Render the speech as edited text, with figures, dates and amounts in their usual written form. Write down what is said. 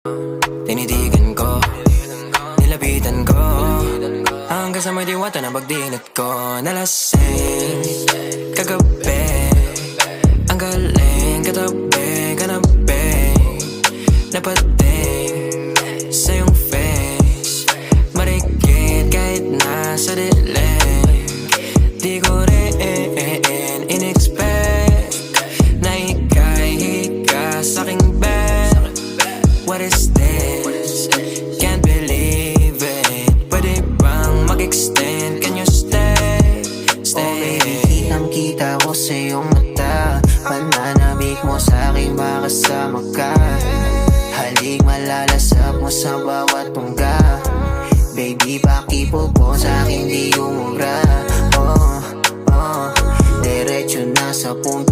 Tinitigan ko, nilapitan ko, hanggang sa may diwata na pagdinat ko. Nalasing kagabi, ang galing katabi, kanabi, napating sa iyong face, marikit kahit nasa dilim. Di ko rin in-expect na ika'y hika sa'king bed. What is this? Can't believe it. Pwede bang mag-extend? Can you stay? Stay. Oh baby, kitang-kita ko sa iyong mata. Pananabik mo sa'king makasama ka. Halik malalasap mo sa bawat tungga. Baby, pakipo po sa'kin di umubra. Oh, diretso na sa punto.